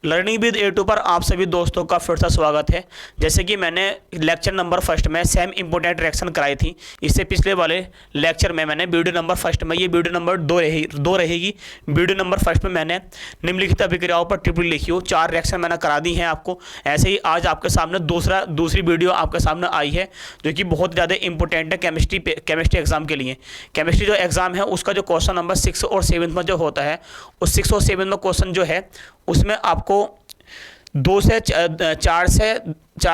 Learning with A2 पर आप सभी दोस्तों का फिर से स्वागत है। जैसे कि मैंने लेक्चर नंबर फर्स्ट में सेम इम्पोर्टेंट रिएक्शन कराई थी, इससे पिछले वाले लेक्चर में मैंने वीडियो नंबर फर्स्ट में, ये वीडियो नंबर दो रहेगी। वीडियो नंबर फर्स्ट में मैंने निम्नलिखित अभिक्रियाओं पर टिप्पणी लिखी हो, 4 रिएक्शन मैंने करा दी हैं आपको। ऐसे ही आज आपके सामने दूसरी वीडियो आपके सामने आई है जो कि बहुत ज़्यादा इंपॉर्टेंट है केमिस्ट्री एग्जाम के लिए। केमिस्ट्री जो एग्जाम है उसका जो क्वेश्चन नंबर 6 और 7 में जो होता है, उस 6 और 7 में क्वेश्चन जो है उसमें आपको 4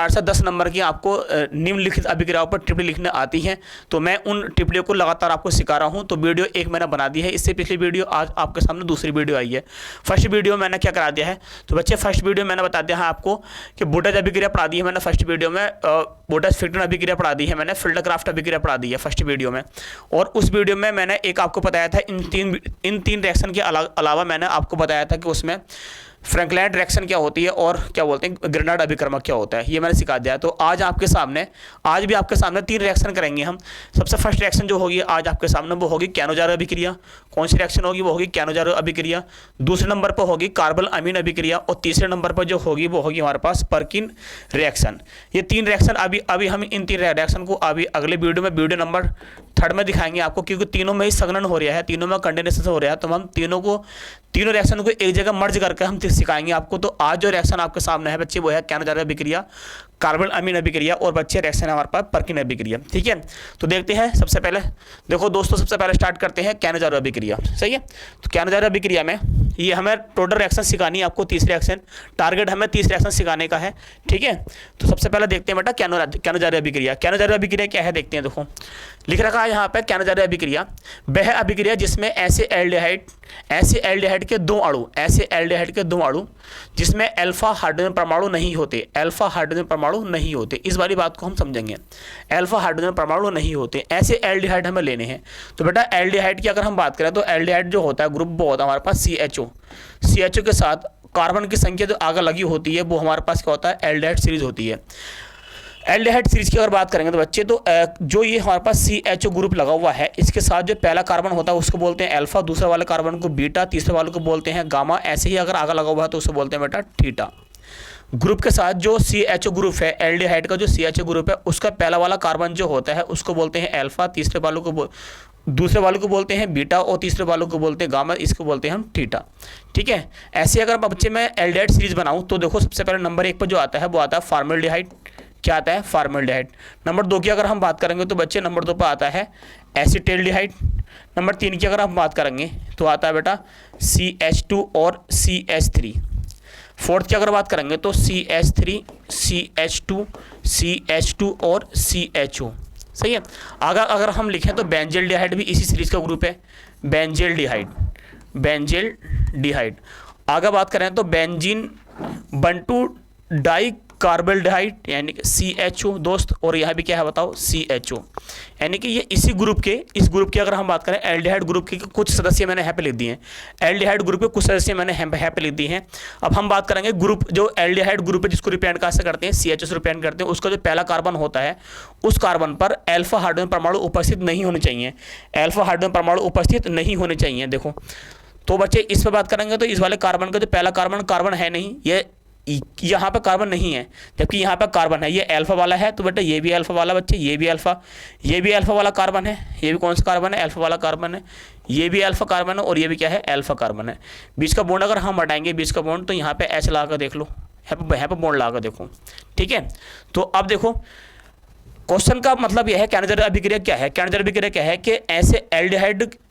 से 10 नंबर की आपको निम्नलिखित अभिक्रियाओं पर टिप्पणी लिखने आती हैं। तो मैं उन टिप्पणियों को लगातार आपको सिखा रहा हूं। तो वीडियो एक मैंने बना दी है, इससे पिछली वीडियो, आज आपके सामने दूसरी वीडियो आई है। फर्स्ट वीडियो मैंने क्या करा दिया है, तो बच्चे फर्स्ट वीडियो मैंने बता दिया है आपको कि बोटेज अभिक्रिया पढ़ा दी है मैंने फर्स्ट वीडियो में, बोटेज फिल्टन अभिक्रिया पढ़ा दी है मैंने, फिल्डरक्राफ्ट अभिक्रिया पढ़ा दी है फर्स्ट वीडियो में। और उस वीडियो में मैंने एक आपको बताया था इन तीन रिएक्शन के अलावा मैंने आपको बताया था कि उसमें फ्रैंकलाइन रिएक्शन क्या होती है और क्या बोलते हैं ग्रेनाड अभिकर्मक क्या होता है, ये मैंने सिखा दिया है। तो आज भी आपके सामने 3 रिएक्शन करेंगे हम। सबसे फर्स्ट रिएक्शन जो होगी आज आपके सामने वो होगी कैनोजारो अभिक्रिया। कौन सी रिएक्शन होगी, वो होगी कैनोजारो अभिक्रिया। दूसरे नंबर पर होगी कार्बल अमीन अभिक्रिया और तीसरे नंबर पर जो होगी वो होगी हमारे पास पर्किन रिएक्शन। ये 3 रिएक्शन अभी हम इन 3 रिएक्शन को अभी अगले वीडियो में, वीडियो नंबर 3 में दिखाएंगे आपको, क्योंकि तीनों में ही संघनन हो रहा है, तीनों में कंडेंसेशन हो रहा है। तो हम तीनों रिएक्शन को एक जगह मर्ज करके हम सिखाएंगे आपको। तो आज जो रिएक्शन आपके सामने है बच्चे वो है कैनोजारो अभिक्रिया, कार्बन अमीन अभिक्रिया और बच्चे रिएक्शन है हमारे पास पर्किन अभिक्रिया। ठीक है, तो देखते हैं। सबसे पहले देखो दोस्तों, सबसे पहले स्टार्ट करते हैं कैनोजारो अभिक्रिया। सही है, तो कैनोजारो अभिक्रिया में ये हमें टोटल रिएक्शन सिखानी है आपको, 30 रिएक्शन। टारगेट हमें 30 रिएक्शन सिखाने का है। ठीक है, तो सबसे पहले देखते हैं बेटा कैनोजारो अभिक्रिया। कैनोजारो अभिक्रिया क्या है देखते हैं। देखो लिख रखा है यहाँ पे, कैनोजारो अभिक्रिया वह अभिक्रिया जिसमें ऐसे एल्डिहाइड के 2 अणु जिसमें अल्फा हाइड्रोजन परमाणु नहीं होते। इस वाली बात को हम समझेंगे, अल्फा हाइड्रोजन परमाणु नहीं होते, ऐसे एल्डिहाइड हमें लेने हैं। तो बेटा एल्डिहाइड की अगर हम बात करें तो एल्डिहाइड जो होता है ग्रुप वो होता है हमारे पास CHO के साथ कार्बन की संख्या जो आगे लगी होती है वो हमारे पास क्या होता है, एल्डिहाइड सीरीज होती है। एल्डिहाइड सीरीज की अगर बात करेंगे तो बच्चे, तो जो ये हमारे पास CHO ग्रुप लगा हुआ है, इसके साथ जो पहला कार्बन होता है उसको बोलते हैं अल्फा, दूसरे वाले कार्बन को बीटा, तीसरे वाले को बोलते हैं गामा। ऐसे ही अगर आगे लगा हुआ है तो उसको बोलते हैं बेटा थीटा। ग्रुप के साथ जो CHO ग्रुप है, एल्डिहाइड का जो CHO ग्रुप है, उसका पहला वाला कार्बन जो होता है उसको बोलते हैं अल्फा, दूसरे वाले को बोलते हैं बीटा और तीसरे वालों को बोलते हैं गामा, इसको बोलते हैं हम थीटा। ठीक है, ऐसे अगर बच्चे मैं एल्डिहाइड सीरीज बनाऊं तो देखो सबसे पहले नंबर 1 पर जो आता है वो आता है फॉर्मल्डिहाइड। क्या आता है, फॉर्मल्डिहाइड। नंबर 2 की अगर हम बात करेंगे तो बच्चे नंबर 2 पर आता है एसिटाल्डिहाइड। नंबर 3 की अगर हम बात करेंगे तो आता है बेटा CH2 और CH3। फोर्थ की अगर बात करेंगे तो CH3, CH2 और CHO। सही है, अगर हम लिखें तो बेंजील्डिहाइड भी इसी सीरीज का ग्रुप है, बेंजील्डिहाइड। आगे बात करें तो बेंजीन बंटू डाई कार्बल्डिहाइड यानी कि CHO दोस्त, और यहाँ भी क्या है बताओ CHO, यानी कि ये इस ग्रुप की अगर हम बात करें एल्डिहाइड ग्रुप के कुछ सदस्य मैंने यहाँ पे लिख दिए हैं, एल्डिहाइड ग्रुप के कुछ सदस्य मैंने यहाँ पे लिख दिए हैं। अब हम बात करेंगे ग्रुप, जो एल्डिहाइड ग्रुप है जिसको रिप्रेजेंट कैसे करते हैं, CHO से रिप्रेजेंट करते हैं, उसका जो पहला कार्बन होता है उस कार्बन पर अल्फा हाइड्रोजन परमाणु उपस्थित नहीं होने चाहिए, देखो। तो बच्चे इस पर बात करेंगे तो इस वाले कार्बन का जो पहला कार्बन है नहीं, ये यहाँ पे कार्बन नहीं है, जबकि यहाँ पे कार्बन है, ये अल्फा वाला है। तो बेटा ये भी अल्फा वाला, बच्चे ये भी अल्फा वाला कार्बन है। ये भी कौन सा कार्बन है, अल्फा वाला कार्बन है। ये भी अल्फा कार्बन है और ये भी क्या है, अल्फा कार्बन है। बीच का बॉन्ड अगर हम हटाएंगे बीच का बॉन्ड तो यहाँ पे H लगा कर देख लो, यहाँ पे बॉन्ड लगा कर देखो। ठीक है, तो अब देखो क्वेश्चन का मतलब यह है कैनोजारो अभिक्रिया क्या है। कैनोजारो अभिक्रिया क्या है कि ऐसे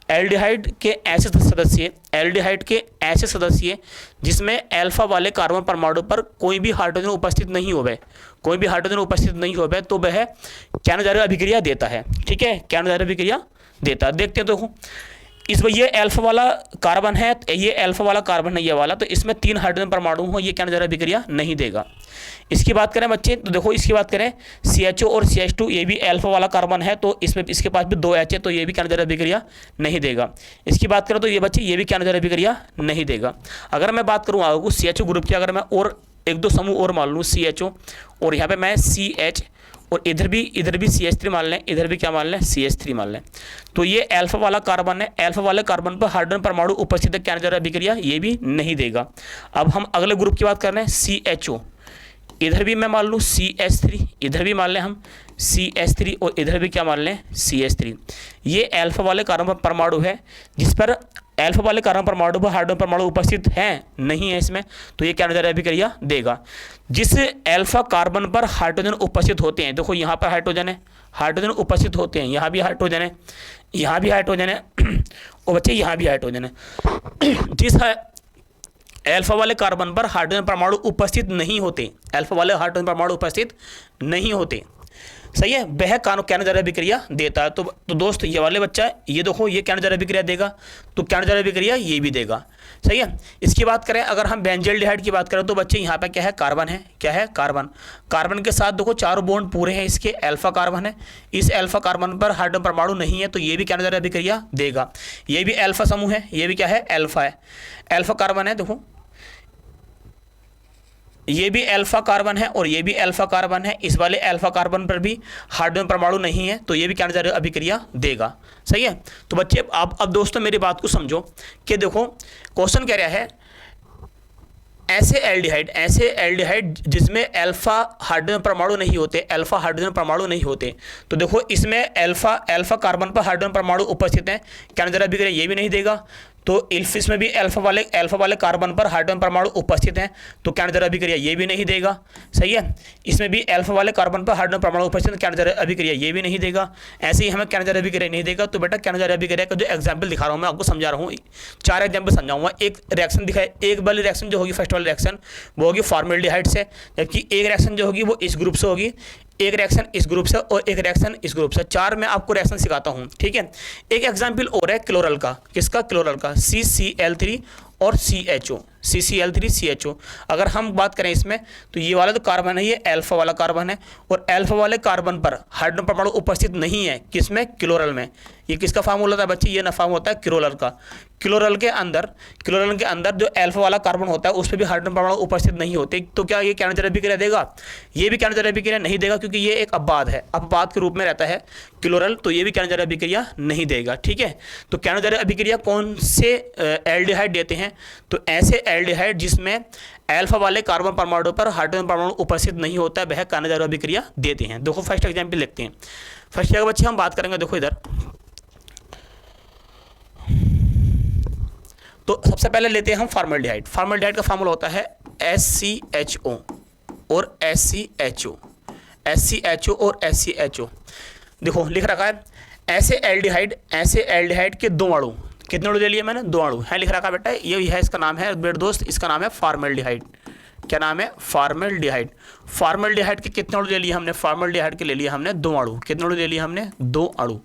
एल्डिहाइड के ऐसे सदस्य जिसमें अल्फा वाले कार्बन परमाणु पर कोई भी हाइड्रोजन उपस्थित नहीं होवे, तो वह कैनोजारो अभिक्रिया देता है। ठीक है, कैनोजारो अभिक्रिया देता है। देखते हैं, देखो इसमें ये अल्फा वाला कार्बन है, ये अल्फा वाला कार्बन है, ये वाला, तो इसमें 3 हाइड्रोजन परमाणु हो, ये कैनोजारो अभिक्रिया नहीं देगा। इसकी बात करें बच्चे तो देखो, इसकी बात करें CHO और CH2, ये भी अल्फा वाला कार्बन है, तो इसमें इसके पास भी 2 H है, तो ये भी कैनोजारो अभिक्रिया नहीं देगा। इसकी बात करें तो ये बच्चे ये भी कैनोजारो अभिक्रिया नहीं देगा। अगर मैं बात करूँ आपको CHO ग्रुप की, अगर मैं और एक दो समूह और मान लूँ CHO, और यहाँ पे मैं CH, और इधर भी CH3 मान लें, इधर भी क्या मान लें, CH3 मान लें। तो ये अल्फा वाला कार्बन है, अल्फा वाले कार्बन पर हाइड्रोजन परमाणु उपस्थित है, क्या नजर अभिक्रिया ये भी नहीं देगा। अब हम अगले ग्रुप की बात कर रहे हैं CHO, इधर भी मैं मान लूँ CH3, इधर भी मान लें हम CH3, और इधर भी क्या मान लें CH3। ये अल्फा वाले कार्बन परमाणु है, जिस पर अल्फा वाले कार्बन परमाणु पर हाइड्रोजन परमाणु उपस्थित है नहीं है इसमें, तो ये क्या नजर अभिक्रिया देगा। जिस अल्फा कार्बन पर हाइड्रोजन उपस्थित होते हैं, देखो यहाँ पर हाइड्रोजन है, हाइड्रोजन उपस्थित होते हैं, यहाँ भी हाइड्रोजन है, यहाँ भी हाइड्रोजन है, और बच्चे यहाँ भी हाइड्रोजन है। जिस अल्फा वाले कार्बन पर हाइड्रोजन परमाणु उपस्थित नहीं होते, अल्फा वाले हाइड्रोजन परमाणु उपस्थित नहीं होते, सही है, वह क्या नजर अभिक्रिया देता है। तो दोस्त ये वाले बच्चा, ये देखो ये क्या नजर अभिक्रिया देगा, तो क्या नजर अभिक्रिया ये भी देगा, सही है। इसकी बात करें अगर हम बेंजल्डिहाइड की बात करें, तो बच्चे यहाँ पे क्या है, कार्बन है, क्या है, कार्बन। कार्बन के साथ देखो चारों बॉन्ड पूरे हैं इसके, अल्फा कार्बन है, इस अल्फा कार्बन पर हाइड्रोजन परमाणु नहीं है, तो ये भी क्या नजर अभिक्रिया देगा। ये भी अल्फा समूह है, ये भी क्या है, अल्फा है, अल्फा कार्बन है, देखो ये भी अल्फा कार्बन है और ये भी अल्फा कार्बन है, इस वाले अल्फा कार्बन पर भी हाइड्रोजन परमाणु नहीं है, तो ये भी क्या नजर अभिक्रिया देगा, सही है। तो बच्चे आप अब दोस्तों मेरी बात को समझो कि देखो क्वेश्चन कह रहा है ऐसे एल्डिहाइड जिसमें अल्फा हाइड्रोजन परमाणु नहीं होते, अल्फा हाइड्रोजन परमाणु नहीं होते, तो देखो इसमें अल्फा कार्बन पर हाइड्रोजन परमाणु उपस्थित हैं, क्या नजर अभिक्रिया ये भी नहीं देगा। तो इसमें भी अल्फा वाले कार्बन पर हाइड्रोजन परमाणु उपस्थित हैं, तो क्या नजर अभिक्रिया ये भी नहीं देगा, सही है। इसमें भी अल्फा वाले कार्बन पर हाइड्रोजन परमाणु उपस्थित है, क्या नजर अभिक्रिया ये भी नहीं देगा। ऐसे ही हमें क्या नजर अभिक्रिया नहीं देगा। तो बेटा क्या नजर अभिक्रिया का जो एग्जाम्पल दिखा रहा हूँ मैं आपको समझा रहा हूँ, 4 एग्जाम्पल समझाऊंगा। एक रिएक्शन दिखाए, एक वाली रिएक्शन जो होगी, फर्स्ट वाली रिएक्शन वो होगी फॉर्मेल्डिहाइड से, जबकि एक रिएक्शन जो होगी वो इस ग्रुप से होगी, एक रिएक्शन इस ग्रुप से और एक रिएक्शन इस ग्रुप से। 4 मैं आपको रिएक्शन सिखाता हूँ, ठीक है। एक एग्जाम्पल और है क्लोरल का, किसका, क्लोरल का, CCl3 और CHO, CCl3 CHO। अगर हम बात करें इसमें, तो ये वाला तो कार्बन है, ये अल्फा वाला कार्बन है, और अल्फा वाले कार्बन पर हाइड्रोजन परमाणु उपस्थित नहीं है, किसमें, क्लोरल में। ये किसका फार्मूला था बच्चे, ये ना फार्म होता है क्लोरल का। क्लोरल के अंदर जो अल्फा वाला कार्बन होता है उस पर भी हाइड्रोजन परमाणु उपस्थित नहीं होते, तो क्या ये क्या नजर अभिक्रिया देगा, ये भी क्या नजर अभिक्रिया नहीं देगा, क्योंकि ये एक अपवाद है, अपवाद के रूप में रहता है क्लोरल, तो ये भी क्या नजर अभिक्रिया नहीं देगा, ठीक है। तो क्या नजर अभिक्रिया कौन से एल्डिहाइड देते हैं, तो ऐसे एल्डिहाइड जिसमें अल्फा वाले कार्बन परमाणु पर हाइड्रोजन परमाणु उपस्थित नहीं होता है, वह क्या नजर अभिक्रिया देते हैं। देखो फर्स्ट एग्जाम्पल देखते हैं। फर्स्ट जगह बच्चे हम बात करेंगे, देखो इधर, तो सबसे पहले लेते हैं हम फॉर्मेल्डिहाइड। फॉर्मेल्डिहाइड का फार्मूला होता है SCHO और SCHO, SCHO और SCHO। देखो लिख रखा है ऐसे एल्डिहाइड के 2 अणु, कितने अणु ले लिए मैंने, 2 अणु है, लिख रखा बेटा, ये है, इसका नाम है बेटे दोस्त, इसका नाम है फॉर्मेल्डिहाइड। क्या नाम है, फॉर्मेल्डिहाइड। फॉर्मेल्डिहाइड के कितने अणु ले लिए हमने, फॉर्मेल्डिहाइड के ले लिए हमने 2 अणु, कितने अणु ले लिए हमने, 2 अणु,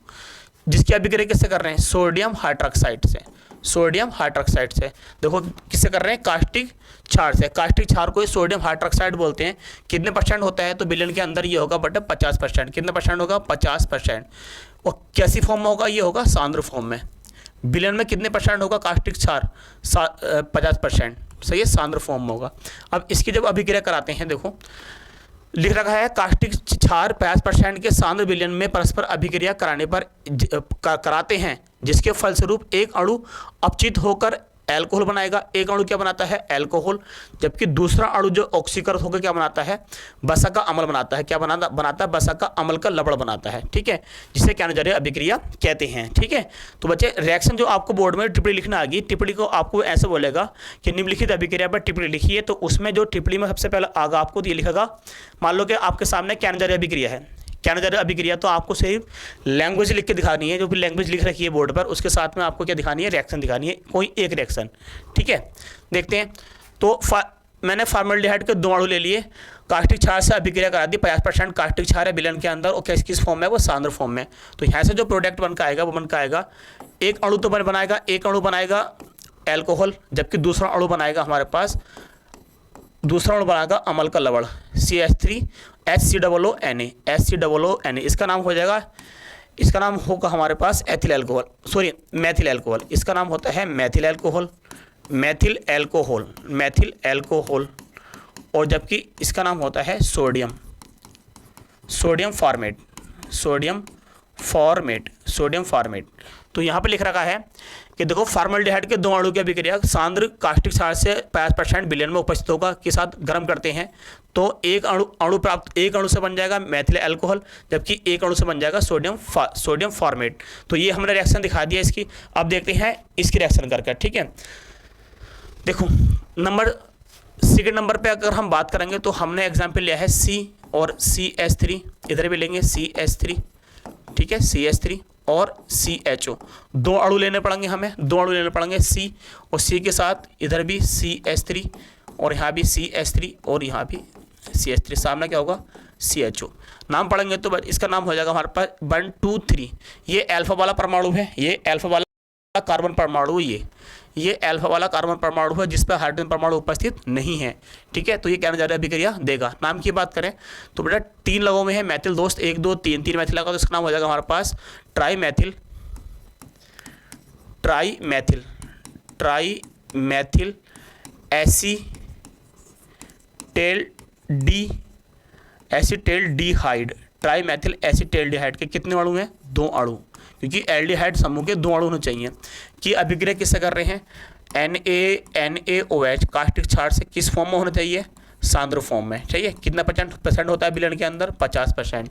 जिसकी अभिक्रिया किससे कर रहे हैं, सोडियम हाइड्रोक्साइड से, सोडियम हाइड्रोक्साइड से। देखो किससे कर रहे हैं, कास्टिक क्षार से। कास्टिक क्षार को सोडियम हाइड्रोक्साइड बोलते हैं। कितने % होता है, तो विलयन के अंदर ये होगा बटे 50%। कितने % होगा, 50%। और कैसी फॉर्म में होगा, ये होगा सांद्र फॉर्म में। विलयन में कितने % होगा कास्टिक क्षार, 50%, सही है, सांद्र फॉर्म में होगा। अब इसकी जब अभिक्रिया कराते हैं, देखो लिख रखा है कास्टिक क्षार 50% के सांद्र विलयन में परस्पर अभिक्रिया कराने पर कराते हैं, जिसके फलस्वरूप एक अणु अपचित होकर एल्कोहल बनाएगा, एक अणु क्या बनाता है, एल्कोहल, जबकि दूसरा अणु जो ऑक्सीकृत होकर क्या बनाता है, बसा का अम्ल बनाता है। क्या बनाता है, बसा का अम्ल का लवण बनाता है, ठीक है, जिसे क्या नजरिया अभिक्रिया कहते हैं, ठीक है। तो बच्चे रिएक्शन जो आपको बोर्ड में टिप्पणी लिखना आ गई, टिप्पणी को आपको ऐसे बोलेगा कि निम्नलिखित अभिक्रिया पर टिप्पणी लिखिए, तो उसमें जो टिप्पणी में सबसे पहले आगा आपको ये लिखेगा, मान लो कि आपके सामने क्या नजरिया अभिक्रिया है, क्या नजर अभिक्रिया, तो आपको सिर्फ लैंग्वेज लिख के दिखानी है, जो भी लैंग्वेज लिख रखी है बोर्ड पर, उसके साथ में आपको क्या दिखानी है, रिएक्शन दिखानी है, कोई एक रिएक्शन, ठीक है। देखते हैं, तो मैंने फॉर्मेल्डिहाइड के 2 अणु ले लिए, कास्टिक क्षार से अभिक्रिया करा दी, 50% कास्टिक क्षार है विलयन के अंदर, और किस फॉर्म में, वो सांद्र फॉर्म में। तो यहाँ से जो प्रोडक्ट बन का आएगा वो बन का आएगा, एक अणु तो बनाएगा, एक अणु बनाएगा एल्कोहल, जबकि दूसरा अणु बनाएगा हमारे पास, दूसरा अणु बनाएगा अम्ल का लवण, CH3HCOONA, HCOONA, इसका नाम हो जाएगा, इसका नाम होगा हमारे पास ethyl alcohol, sorry methyl alcohol, इसका नाम होता है methyl alcohol, methyl alcohol, methyl alcohol. और जबकि इसका नाम होता है sodium, sodium formate, sodium formate, sodium formate. तो यहाँ पे लिख रखा है कि देखो फॉर्मल्डिहाइड के 2 अणु की अभिक्रिया सांद्र कास्टिक क्षार से 5% विलयन में उपस्थित होगा के साथ गर्म करते हैं तो एक अणु से बन जाएगा मैथिल अल्कोहल, जबकि एक अणु से बन जाएगा सोडियम फॉर्मेट। तो ये हमने रिएक्शन दिखा दिया इसकी। अब देखते हैं इसकी रिएक्शन करके, ठीक है। देखो सेकंड नंबर पे अगर हम बात करेंगे तो हमने एग्जाम्पल लिया है C और CH3, इधर भी लेंगे CH3, ठीक है, CH3 और CHO। 2 अणु लेने पड़ेंगे हमें, 2 अणु लेने पड़ेंगे C और C के साथ इधर भी CH3 और यहाँ भी CH3 और यहाँ भी CH3, सामने क्या होगा CHO। नाम पढ़ेंगे तो इसका नाम हो जाएगा हमारे पास 1 2 3। ये अल्फा वाला परमाणु है, ये अल्फा वाला कार्बन परमाणु, ये अल्फा वाला कार्बन परमाणु है जिस पर हाइड्रोजन परमाणु उपस्थित नहीं है, ठीक है। तो ये क्या ज्यादा अभिक्रिया देगा। नाम की बात करें तो बेटा 3 लगों में है मैथिल दोस्त, 1 2 3 मैथिल लगा तो इसका नाम हो जाएगा हमारे पास try Maithil acetaldehyde. Try Maithil acetaldehyde के कितने अणु हैं? 2 अणु, क्योंकि एल्डिहाइड समूह के 2 अणु होने चाहिए। कि अभिक्रिया किससे कर रहे हैं? NaOH कास्टिक क्षार से किस फॉर्म में होना चाहिए? सांद्र फॉर्म में चाहिए। कितना परसेंट होता है विलयन के अंदर? 50%।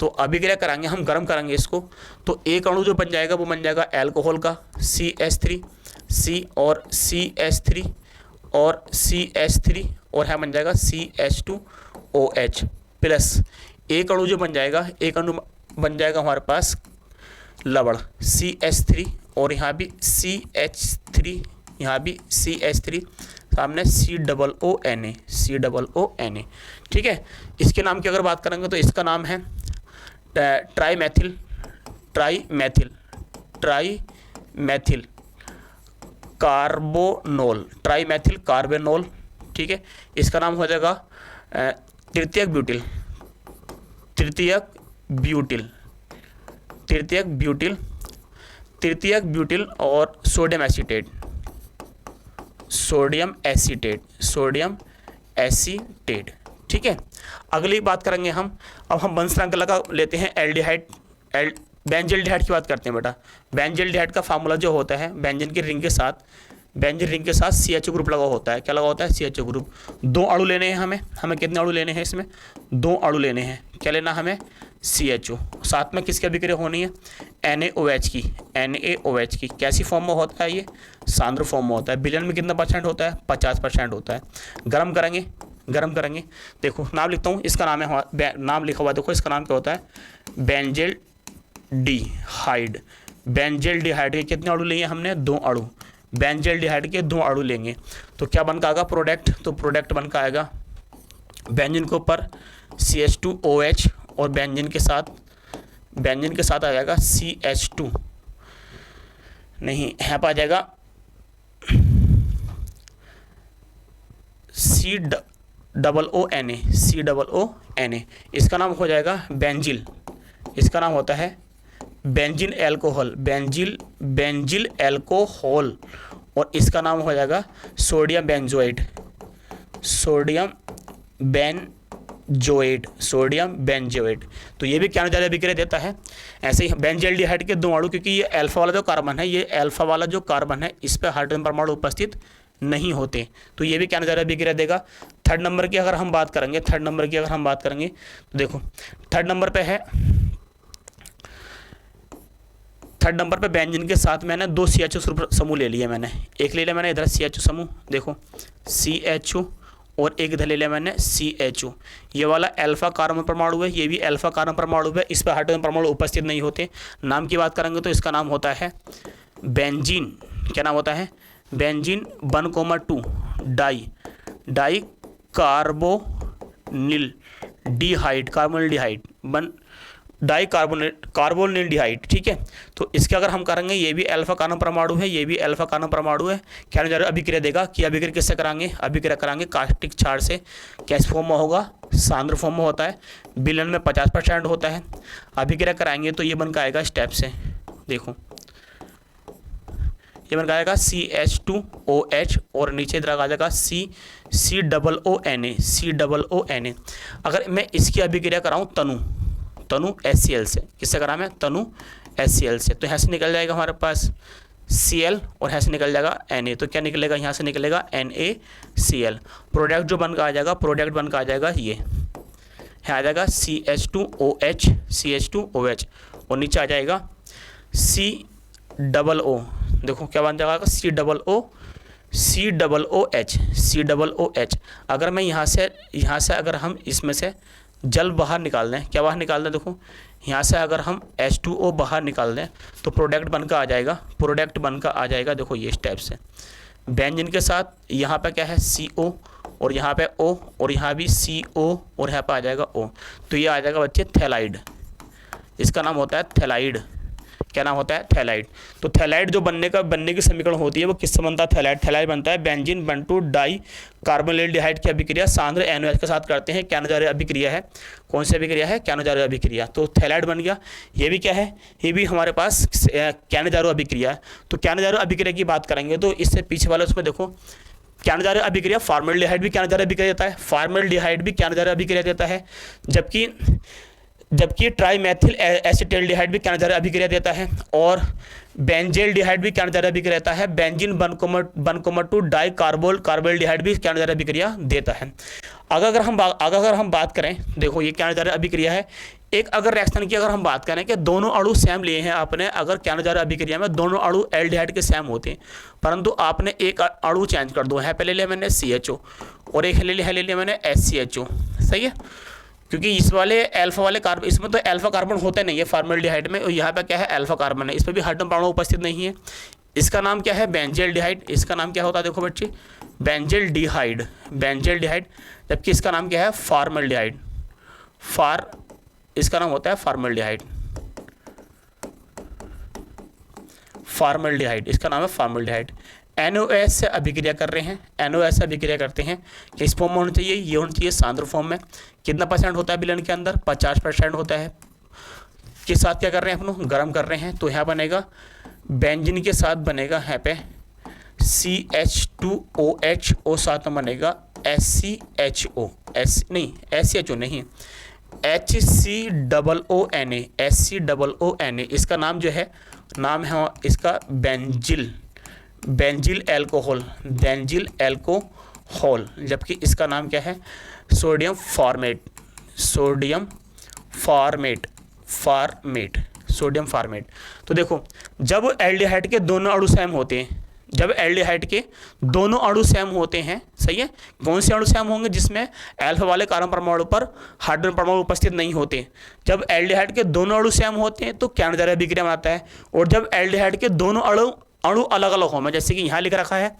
तो अभिक्रिया कराएंगे हम, गर्म करेंगे इसको, तो एक अणु जो बन जाएगा वो बन जाएगा अल्कोहल का CH3, C और CH3 और CH3 और यहाँ बन जाएगा CH2OH प्लस एक अणु जो बन जाएगा, एक अणु बन जाएगा हमारे पास लवण CH3 और यहाँ भी CH3, यहाँ भी CH3, सामने COONA, ठीक है। इसके नाम की अगर बात करेंगे तो इसका नाम है ट्राई मैथिल कार्बोनोल, ट्राई मैथिल कार्बोनोल, ठीक है। इसका नाम हो जाएगा तृतीयक ब्यूटिल और सोडियम एसीटेट, ठीक है। अगली बात करेंगे हम, अब हम वंश श्रृंखला का लेते हैं एल्डिहाइड, बेंजील्डिहाइड की बात करते हैं बेटा। बेंजील्डिहाइड का फार्मूला जो होता है, बेंजीन की रिंग के साथ CHO ग्रुप लगा होता है। क्या लगा होता है? CHO group. 2 अणु लेने हैं हमें कितने अणु लेने हैं इसमें? 2 अणु लेने हैं। क्या लेना हमें? CHO। साथ में किसकी अभिक्रिया होनी है? NaOH की। कैसी फॉर्म में होता है ये? सांद्र फॉर्म में होता है। विलयन में कितना परसेंट होता है? 50% होता है। गर्म करेंगे। देखो नाम लिखता हूँ, इसका नाम है, नाम लिखा हुआ देखो, इसका नाम क्या होता है? बेंजील्डिहाइड के कितने अणु लिए हमने? 2 अणु। बेंजील्डिहाइड के 2 अणु लेंगे तो क्या बन का आएगा प्रोडक्ट? तो प्रोडक्ट बन का आएगा बेंजीन के ऊपर CH2OH और बेंजीन के साथ आ जाएगा CH2, नहीं यहाँ पर आ जाएगा COONA। इसका नाम हो जाएगा बेंजिल, इसका नाम होता है बेंजीन एल्कोहल और इसका नाम हो जाएगा सोडियम बेंजोएट। तो ये भी क्या ज़्यादा अभिक्रिया देता है। ऐसे ही बेंजील्डिहाइड के 2 अणु, क्योंकि ये अल्फा वाला जो कार्बन है, इस पर हाइड्रोजन परमाणु उपस्थित नहीं होते, तो ये भी क्या ज़्यादा अभिक्रिया देगा। थर्ड नंबर की अगर हम बात करेंगे तो देखो थर्ड नंबर पे बेंजीन के साथ मैंने 2 CHO समूह ले लिए। मैंने एक ले लिया मैंने इधर CHO समूह, देखो CHO, और एक इधर ले लिया मैंने CHO। ये वाला अल्फा कार्बन परमाणु है, ये भी अल्फा कार्बन परमाणु है, इस पर हाइड्रोजन परमाणु उपस्थित नहीं होते। नाम की बात करेंगे तो इसका नाम होता है बेंजीन। क्या नाम होता है? बेंजीन 1,2 डाई कार्बोनिल कार्बोनिल्डिहाइड, ठीक है। तो इसके अगर हम करेंगे, ये भी अल्फा कार्बन परमाणु है, ये भी अल्फा कार्बन परमाणु है। क्या नजर अभिक्रिया देगा कि अभिक्रिया किससे कराएंगे? अभिक्रिया कराएंगे कास्टिक क्षार से। कैसे फॉर्म में होगा? सांद्र फॉर्म में होता है। विलयन में 50% होता है। अभिक्रिया कराएंगे तो ये बन का आएगा स्टेप से। देखो ये बन जाएगा CH2OH और नीचे इधर आ जाएगा COONA। अगर मैं इसकी अभिक्रिया कराऊँ तनु HCl से, किससे करा मैं? तनु HCl से, तो यहाँ से निकल जाएगा हमारे पास Cl और यहाँ से निकल जाएगा Na। तो क्या निकलेगा? यहाँ से निकलेगा NaCl। प्रोडक्ट जो बन का आ जाएगा ये आ जाएगा CH2OH और नीचे आ जाएगा COO। देखो क्या बन जाएगा? COOH। अगर मैं यहाँ से अगर हम इसमें से जल बाहर निकाल दें, क्या बाहर निकाल दें? देखो यहाँ से अगर हम H2O बाहर निकाल दें तो प्रोडक्ट बनकर आ जाएगा। देखो ये इस टाइप से बेंजीन के साथ यहाँ पे क्या है? CO और यहाँ पे O और यहाँ भी CO और यहाँ पे आ जाएगा O। तो ये आ जाएगा बच्चे थैलाइड। इसका नाम होता है थैलाइड। क्या नाम होता है? थैलाइड। तो थैलाइड जो बनने की समीकरण होती है वो किससे बनता है? थैलाइड बनता है बेंजीन बंटू डाई कार्बोनिलडिहाइड की अभिक्रिया सांद्र NOH के साथ करते हैं। कैनोजार्य अभिक्रिया है। कौन सी अभिक्रिया है? कैनोजार्य अभिक्रिया। तो थैलाइड बन गया। ये भी क्या है? ये भी हमारे पास कैनोजार्य अभिक्रिया है। तो कैनोजार्य अभिक्रिया की बात करेंगे तो इससे पीछे वाले उसमें देखो कैनोजार्य अभिक्रिया फॉर्मल्डिहाइड भी कैनोजार्य अभिक्रिया देता है, फॉर्मल्डिहाइड भी कैनोजार्य अभिक्रिया देता है, जबकि ट्राईमेथिल एसिटाल्डिहाइड भी कैनोजार्य अभिक्रिया देता है और बेंजेल्डिहाइड भी कैनोजार्य अभिक्रिया देता है। बेंजीन बनकोमटू डाई कार्बोल्डिहाइड भी कैनोजार्य अभिक्रिया देता है। अगर हम बात करें, देखो ये कैनोजार्य अभिक्रिया है। एक अगर रिएक्शन की अगर हम बात करें कि दोनों अणु सेम लिए हैं आपने, अगर कैनोजार्य अभिक्रिया में दोनों अणु एल्डिहाइड के सेम होते हैं, परंतु आपने एक अणु चेंज कर दो है, पहले लिया मैंने CHO और एक ले लिया मैंने SCHO। सही है, क्योंकि इस वाले अल्फा वाले कार्बन, इसमें तो अल्फा कार्बन होते नहीं है फॉर्मल्डिहाइड में, और यहाँ पे क्या है? अल्फा कार्बन है। इस पर भी हाइड्रोजन परमाणु उपस्थित नहीं है। इसका नाम क्या है? बेंजेल्डिहाइड। इसका नाम क्या होता है? देखो बच्चे बेंजेल्डिहाइड, जबकि इसका नाम क्या है? फॉर्मल्डिहाइड। इसका नाम होता है फॉर्मल्डिहाइड। इसका नाम है फॉर्मल्डिहाइड। NOH से अभिक्रिया कर रहे हैं, NOH से अभिक्रिया करते हैं। किस फॉर्म में होना चाहिए? ये होना चाहिए सांद्र फॉर्म में। कितना % होता है विलयन के अंदर? 50% होता है। किस साथ क्या कर रहे हैं? अपनों गर्म कर रहे हैं। तो यहाँ बनेगा बेंजीन के साथ बनेगा यहाँ पे CH2OH और साथ में बनेगा HCHO नहीं HCOONA। इसका नाम जो है इसका बेंजिल एल्कोहल, जबकि इसका नाम क्या है? Sodium formate. तो देखो जब एल्डिहाइड के दोनों अणु सेम होते हैं, सही है, कौन से अणु सेम होंगे? जिसमें अल्फा वाले कार्बन परमाणु पर हाइड्रोजन परमाणु उपस्थित नहीं होते। जब एल्डिहाइड के दोनों अणु सेम होते हैं तो कैनोजार्य अभिक्रिया बनाता है। और जब एल्डिहाइड के दोनों अणु अलग अलग होंगे, जैसे कि यहाँ लिख रखा है,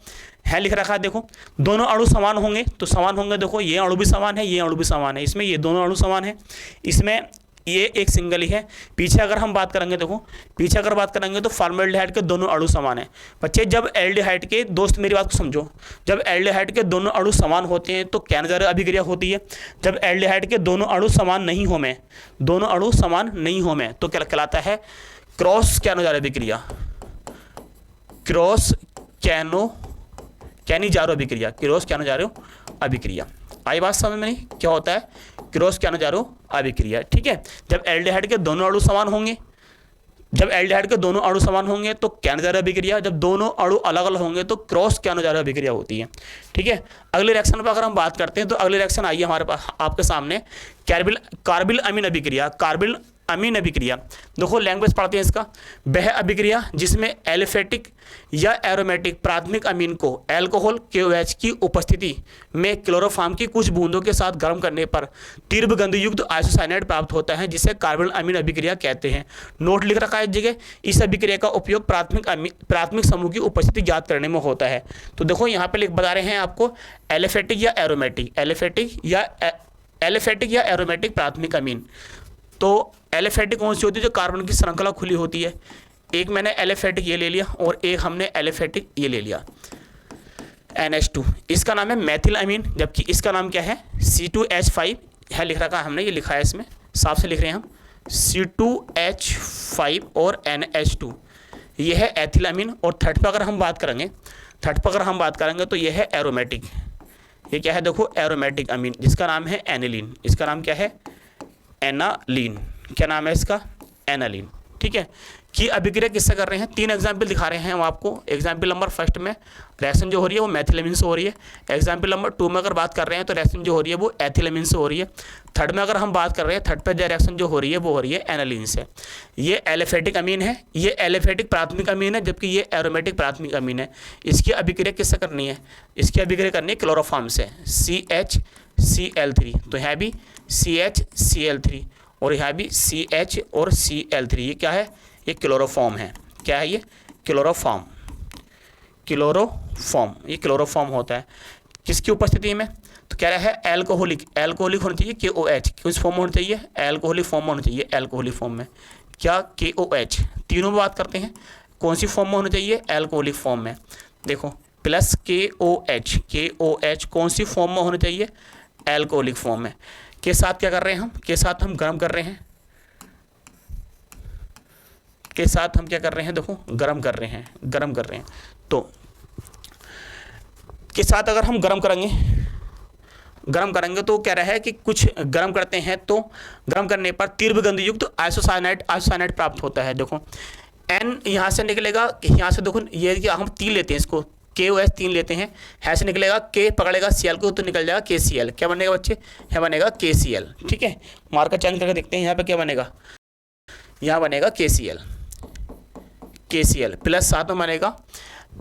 देखो दोनों अणु समान होंगे तो समान होंगे। देखो ये अणु भी समान है, ये अणु भी समान है, इसमें ये दोनों अणु समान है, इसमें ये एक सिंगल ही है। पीछे अगर हम बात करेंगे, देखो पीछे अगर बात करेंगे तो फॉर्मल्डिहाइड के दोनों अणु समान है। बच्चे जब एल्डिहाइड के, दोस्त मेरी बात को समझो, जब एल्डिहाइड के दोनों अणु समान होते हैं तो कैनोजार्य अभिक्रिया होती है। जब एल्डिहाइड के दोनों अणु समान नहीं हो में तो क्या कहलाता है? क्रॉस कैनोजार्य अभिक्रिया। क्रॉस कैनोजार्य अभिक्रिया। आई बात समझ में नहीं? क्या होता है क्रॉस कैनोजार्य अभिक्रिया? ठीक है, जब एल्डिहाइड के दोनों अणु समान होंगे तो कैनोजार्य अभिक्रिया, जब दोनों अणु अलग अलग होंगे तो क्रॉस कैनोजार्य अभिक्रिया होती है। ठीक है, अगले रिएक्शन पर अगर हम बात करते हैं तो अगले रिएक्शन आइए हमारे पास आपके सामने कार्बिल अमीन अभिक्रिया। देखो लैंग्वेज पढ़ते हैं इसका। वह अभिक्रिया जिसमें एलिफेटिक या एरोमेटिक प्राथमिक अमीन को अल्कोहल KOH की उपस्थिति में क्लोरोफॉर्म की कुछ बूंदों के साथ गर्म करने पर तीव्र गंधयुक्त आइसोसाइनाइड प्राप्त होता है, जिसे कार्बिल अमीन अभिक्रिया कहते हैं। नोट लिख रखा है इस जगह। इस अभिक्रिया का उपयोग प्राथमिक समूह की उपस्थिति ज्ञात करने में होता है। तो देखो यहाँ पे बता रहे हैं आपको एलिफेटिक या एरोमेटिक प्राथमिक अमीन। तो एलिफेटिक कौन सी होती है? जो कार्बन की श्रृंखला खुली होती है। एक मैंने एलिफेटिक ये ले लिया और एक हमने एलिफेटिक ये ले लिया NH2। इसका नाम है मैथिल अमीन, जबकि इसका नाम क्या है? C2H5 है, लिख रखा है हमने, ये लिखा है इसमें, साफ से लिख रहे हैं हम C2H5 और NH2। ये है एथिलामीन। और थर्ड पर अगर हम बात करेंगे तो ये है एरोमेटिक। ये क्या है देखो, एरोमेटिक अमीन, जिसका नाम है एनालीन। इसका नाम क्या है, एनालीन। क्या नाम है इसका, एनालीन। ठीक है, कि अभिक्रिया किससे कर रहे हैं, 3 एग्जाम्पल दिखा रहे हैं हम आपको। एग्जाम्पल नंबर फर्स्ट में रिएक्शन जो हो रही है वो मेथिलामीन से हो रही है। एग्जाम्पल नंबर 2 में अगर बात कर रहे हैं तो रिएक्शन जो हो रही है वो एथिलामीन से हो रही है। थर्ड में अगर हम बात कर रहे हैं, थर्ड पर जो रिएक्शन जो हो रही है वो हो रही है एनालीन से। ये एलिफेटिक अमीन है, ये एलिफेटिक प्राथमिक अमीन है, जबकि ये एरोमेटिक प्राथमिक अमीन है। इसकी अभिक्रिया किससे करनी है, इसकी अभिक्रिया करनी है क्लोरोफॉर्म से, CHCl3। तो यहाँ भी CHCl3 और यहाँ भी CH और Cl3। ये क्या है, ये क्लोरोफॉर्म है। क्या है ये, क्लोरोफॉर्म। ये क्लोरोफॉर्म होता है किसकी उपस्थिति में, तो कह रहा है एल्कोहलिक होना चाहिए, KOH किस फॉर्म में होना चाहिए, एल्कोहलिक फॉर्म में होना चाहिए। एल्कोहलिक फॉर्म में क्या, KOH। तीनों में बात करते हैं कौन सी फॉर्म में होना चाहिए, एल्कोहलिक फॉर्म में। देखो प्लस KOH कौन सी फॉर्म में होना चाहिए, एल्कोहलिक फॉर्म में। के साथ क्या कर रहे हैं हम, के साथ हम गर्म कर रहे हैं, के साथ हम क्या कर रहे हैं, देखो गर्म कर रहे हैं। तो के साथ अगर हम गर्म करेंगे तो कह रहा है कि कुछ गर्म करते हैं तो गर्म करने पर तीव्र गंध युक्त आइसोसाइनाइड प्राप्त होता है। देखो N यहाँ से निकलेगा, यहाँ से देखो ये कि हम 3 लेते हैं, इसको KOH 3 लेते हैं, यहाँ से निकलेगा K पकड़ेगा Cl को तो निकल जाएगा KCl। क्या बनेगा बच्चे, यहाँ बनेगा KCl। ठीक है, मार्कर चेंज करके देखते हैं, यहाँ पे क्या बनेगा, यहाँ बनेगा KCl प्लस साथ में बनेगा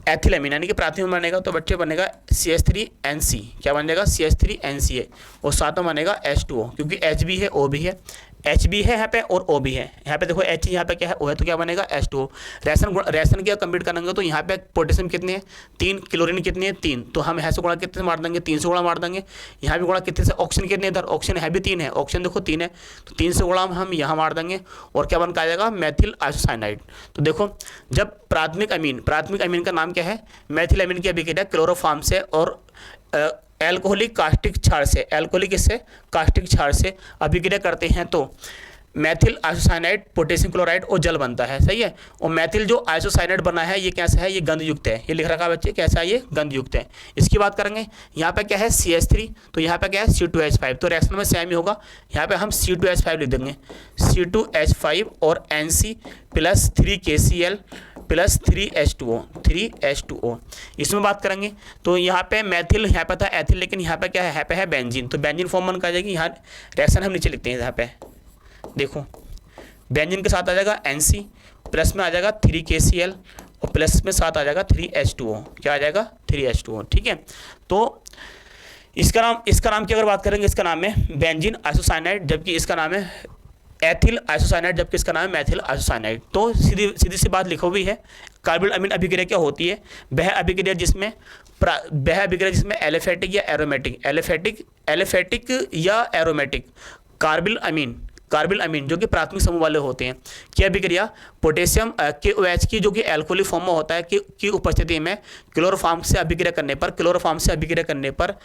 एथिलामीन यानी कि प्राथमिक में बनेगा तो बच्चे बनेगा CH3NC। क्या बनेगा, CH3NCA। और साथ में बनेगा H2O, क्योंकि H भी है O भी है, H भी है यहाँ पे और O भी है। यहाँ पे देखो H यहाँ पे क्या है, O है, तो क्या बनेगा H2O। रेशन क्या कंप्लीट करेंगे तो यहाँ पे पोटेशियम कितने हैं 3, क्लोरीन कितने हैं 3, तो हम यहाँ से गुणा कितने से मार देंगे, 3 से गुणा मार देंगे। यहाँ भी गुणा कितने से, ऑक्सीजन कितने इधर, ऑक्सीजन है भी 3 है, ऑक्सीजन देखो 3 है, तो 3 से गुणा हम यहाँ मार देंगे और क्या बन के आ जाएगा, मेथिल आइसोसाइनाइड। तो देखो जब प्राथमिक अमीन का नाम क्या है, मेथिलामीन की अभिक्रिया क्लोरोफॉर्म से और एल्कोहलिक कास्टिक क्षार से, एल्कोहलिक इससे कास्टिक क्षार से अभिक्रिया करते हैं तो मेथिल आइसोसाइनाइड, पोटेशियम क्लोराइड और जल बनता है। सही है, और मेथिल जो आइसोसाइनाइड बना है ये कैसा है, ये गंधयुक्त है। ये लिख रखा है बच्चे, कैसा है, ये गंधयुक्त है। इसकी बात करेंगे, यहाँ पे क्या है CH3, तो यहाँ पे क्या है C2H5, तो रिएक्शन में सेम ही होगा। यहाँ पे हम C2H5 लिख देंगे, C2H5 और NC plus 3KCl plus 3H2O। इसमें बात करेंगे तो यहाँ पे मेथिल, यहाँ पे था एथिल, लेकिन यहाँ पे क्या है, यहाँ पे है बेंजीन, तो बेंजीन फॉर्म बन कर जाएगी। यहाँ रिएक्शन हम नीचे लिखते हैं, यहाँ पे देखो बेंजीन के साथ आ जाएगा NC, प्लस में आ जाएगा 3KCl और प्लस में साथ आ जाएगा 3H2O। क्या आ जाएगा, 3H2O। ठीक है, तो इसका नाम की अगर बात करेंगे, इसका नाम है बेंजीन आइसोसाइनाइड, जबकि इसका नाम है एथिल आइसोसाइनाइड, जबकि इसका नाम है मेथिल आइसोसाइनाइड। तो सीधी सी बात लिखो हुई है, कार्बोनिल अमीन अभिक्रिया क्या होती है, वह अभिक्रिया जिसमें एलिफेटिक या एरोमेटिक कार्बिल अमीन जो कि प्राथमिक समूह वाले होते हैं की अभिक्रिया पोटेशियम KOH की जो कि एल्कोहलिक फॉर्म में होता है की उपस्थिति में क्लोरोफॉर्म से अभिक्रिया करने पर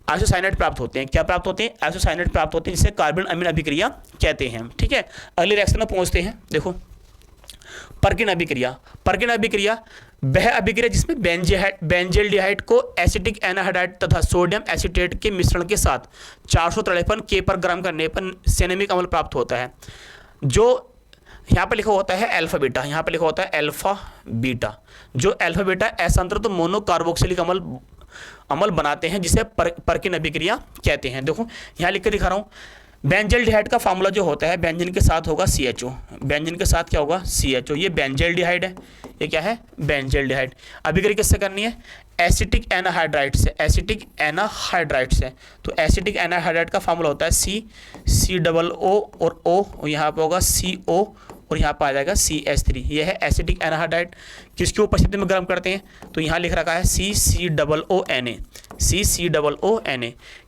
आइसोसाइनाइड प्राप्त होते हैं। क्या प्राप्त होते हैं, आइसोसाइनाइड प्राप्त होते हैं, जिसे कार्बन अमीन अभिक्रिया कहते हैं। ठीक है, अगले रिएक्शन में पहुंचते हैं। देखो पर्किन अभिक्रिया वह अभिक्रिया जिसमें बेंजल्डिहाइड को एसिटिक एनाहाइड्राइड तथा सोडियम एसीटेट के मिश्रण के साथ 453 K पर ग्राम करने पर सिनेमिक अम्ल प्राप्त होता है। जो यहाँ पर लिखा होता है अल्फा बीटा, जो अल्फा बीटा असंतृप्त मोनोकार्बोक्सिलिक अम्ल बनाते हैं, जिसे पर्किन अभिक्रिया कहते हैं। देखो यहाँ लिख के दिखा रहा हूँ, बेंजल्डिहाइड का फार्मूला जो होता है बेंजीन के साथ होगा CHO, बेंजीन के साथ क्या होगा CHO। ये बेंजल्डिहाइड है, ये क्या है बेंजल्डिहाइड। अभिक्रिया किससे करनी है, एसिटिक एनाहाइड्राइड से। तो एसिटिक एनाहाइड्राइड का फार्मूला होता है COO और O, यहाँ पे होगा CO और यहाँ पर आ जाएगा CH3। ये है एसिटिक एनाहाइड्राइड। किसकी उपस्थिति में गर्म करते हैं, तो यहाँ लिख रखा है CCOONA।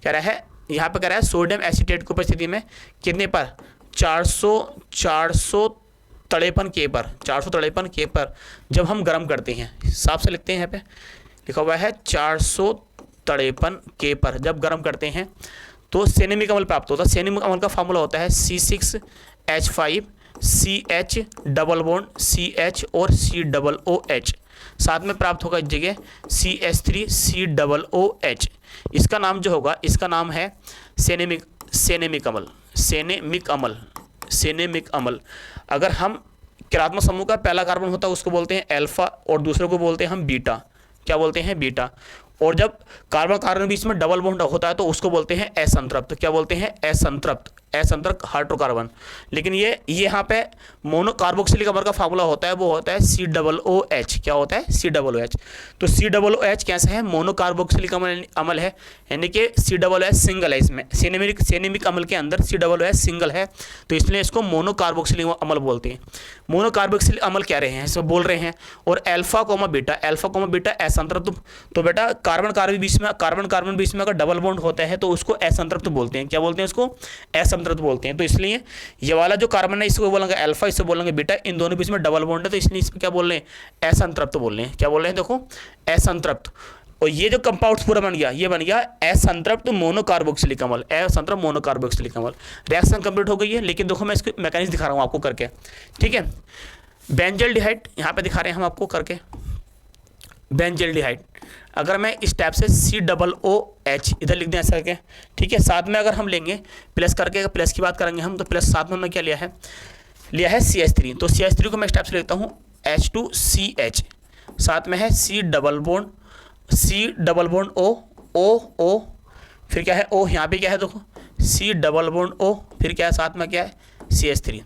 कह रहा है, यहाँ पे कह रहा है सोडियम एसीटेट की उपस्थिति में कितने पर 453 K पर जब हम गर्म करते हैं, साफ से लिखते हैं, यहाँ पे लिखा हुआ है 453 K पर जब गर्म करते हैं तो सिनेमिक अम्ल प्राप्त होता है। सिनेमिक अम्ल का फार्मूला होता है C6H5 CH double bond CH और COOH, साथ में प्राप्त होगा इस जगह CH3 COOH। इसका नाम जो होगा, इसका नाम है सेनेमिक अम्ल। अगर हम क्रियात्मक समूह का पहला कार्बन होता है उसको बोलते हैं अल्फा और दूसरे को बोलते हैं हम बीटा। क्या बोलते हैं? बीटा। और जब कार्बन कार्बन बीच में डबल बॉन्ड होता है तो उसको बोलते हैं असंतृप्त। क्या बोलते हैं? असंतृप्त हाइड्रोकार्बन। लेकिन ये यहाँ पे मोनो कार्बोक्सिलिक अम्ल का फार्मूला होता है, वो होता है COOH। क्या होता है? COOH। तो COOH कैसा है? मोनो कार्बोक्सिलिक अम्ल है, यानी कि COOH सिंगल है। इसमें सेनेमिक अम्ल के अंदर COOH सिंगल है, तो इसलिए इसको मोनो कार्बोक्सिलिक अम्ल बोलते हैं। मोनो कार्बोक्सिलिक अम्ल कह रहे हैं, इसमें बोल रहे हैं। और अल्फा कोमा बीटा असंतृप्त। तो बेटा कार्बन कार्बन बीच में अगर डबल बॉन्ड होता है तो उसको असंतृप्त बोलते हैं। क्या बोलते हैं? उसको असंतृप्त बोलते हैं। तो इसलिए ये वाला जो कार्बन है इसको बोलेंगे अल्फा, इससे बोलेंगे बीटा। इन दोनों बीच में डबल बॉन्ड है तो इसलिए इसमें क्या बोल रहे हैं? असंतृप्त बोल रहे हैं। क्या बोल रहे हैं? देखो, असंतृप्त। और ये जो कंपाउंड पूरा बन गया, ये बन गया असंतृप्त मोनोकार्बोक्सिलिक अम्ल। असंतृप्त मोनोकार्बोक्सिलिक अम्ल। रिएक्शन कंप्लीट हो गई है, लेकिन देखो मैं इसके मैकेनिज्म दिखा रहा हूँ आपको करके, ठीक है। बेंजल्डिहाइड यहाँ पे दिखा रहे हैं हम आपको करके। बेंजल्डिहाइड अगर मैं इस टाइप से COOH इधर लिख दें ऐसा करके, ठीक है। साथ में अगर हम लेंगे प्लस करके, प्लस की बात करेंगे हम, तो प्लस साथ में मैं क्या लिया है CH3। तो CH3 को मैं इस टाइप से लिखता हूँ H2CH, साथ में है C डबल बॉन्ड O, फिर क्या है O, यहाँ पे क्या है देखो C डबल बॉन्ड O, फिर क्या है साथ में क्या है CH3।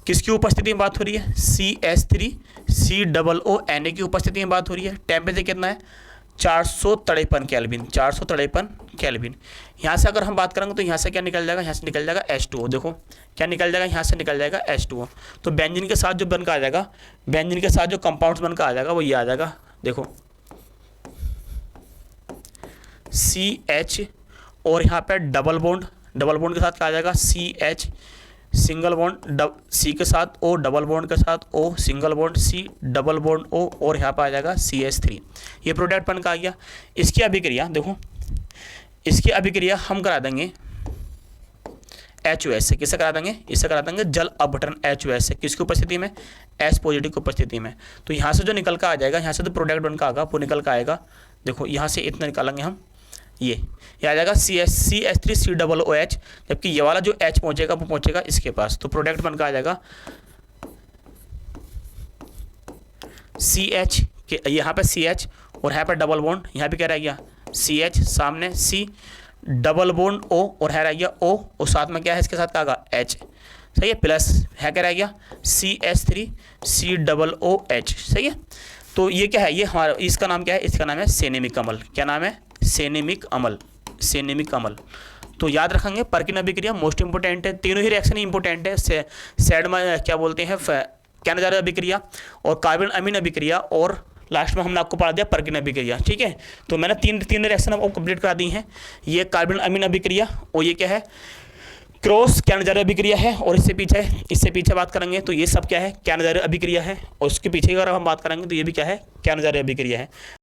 किसकी उपस्थिति में बात हो रही है? CH3 COO Na की उपस्थिति में बात हो रही है। टेम्परेचर कितना है? 453 केल्विन। यहाँ से अगर हम बात करेंगे तो यहाँ से क्या निकल जाएगा? यहाँ से निकल जाएगा H2O। देखो क्या निकल जाएगा? यहाँ से निकल जाएगा H2O। तो बेंजीन के साथ जो बनकर आ जाएगा, बेंजीन के साथ जो कंपाउंड्स बनकर आ जाएगा वो ये आ जाएगा। देखो CH और यहाँ पे डबल बॉन्ड के साथ क्या आ जाएगा? CH सिंगल बॉन्ड C के साथ O, डबल बॉन्ड के साथ O, single bond C, double bond O, और यहाँ पर आ जाएगा CH3। ये प्रोडक्ट बन का आ गया। इसकी अभिक्रिया देखो, इसकी अभिक्रिया हम करा देंगे HOH से। किससे करा देंगे? इससे करा देंगे जल अपघटन HOH से। किसकी उपस्थिति में? H पॉजिटिव की उपस्थिति में। तो यहाँ से जो निकल कर आ जाएगा, यहाँ से जो प्रोडक्ट बन का आएगा वो निकल कर आएगा। देखो यहाँ से इतना निकालेंगे हम, ये आ जाएगा CH3 COOH, जबकि ये वाला जो H पहुंचेगा वो पहुंचेगा इसके पास। तो प्रोडक्ट बनकर आ जाएगा CH के, यहाँ पे CH और यहाँ पे डबल बॉन्ड, यहाँ पे क्या रह गया? CH, सामने C डबल बॉन्ड O, और है रह गया O, और साथ में क्या है इसके साथ क्या आएगा? H। सही है। प्लस है क्या रह गया? CH3 COOH। सही है। तो ये क्या है? ये हमारा, इसका नाम क्या है? इसका नाम है सेनेमिक अम्ल। क्या नाम है? सेनेमिक अम्ल। तो याद रखेंगे पर्किन अभिक्रिया मोस्ट इंपोर्टेंट है। तीनों ही रिएक्शन इंपोर्टेंट है। सैड में क्या बोलते हैं? कैनजारी अभिक्रिया और कार्बन अमीन अभिक्रिया, और लास्ट में हमने आपको पढ़ा दिया पर्किन अभिक्रिया, ठीक है। तो मैंने तीन रिएक्शन आपको कंप्लीट करा दी हैं। ये कार्बन अमीन अभिक्रिया, और ये क्या है? क्रॉस कैनजारी अभिक्रिया है। और इससे पीछे बात करेंगे तो ये सब क्या है? कैनजारी अभिक्रिया है। और उसके पीछे अगर हम बात करेंगे तो ये भी क्या है? कैनजारी अभिक्रिया है।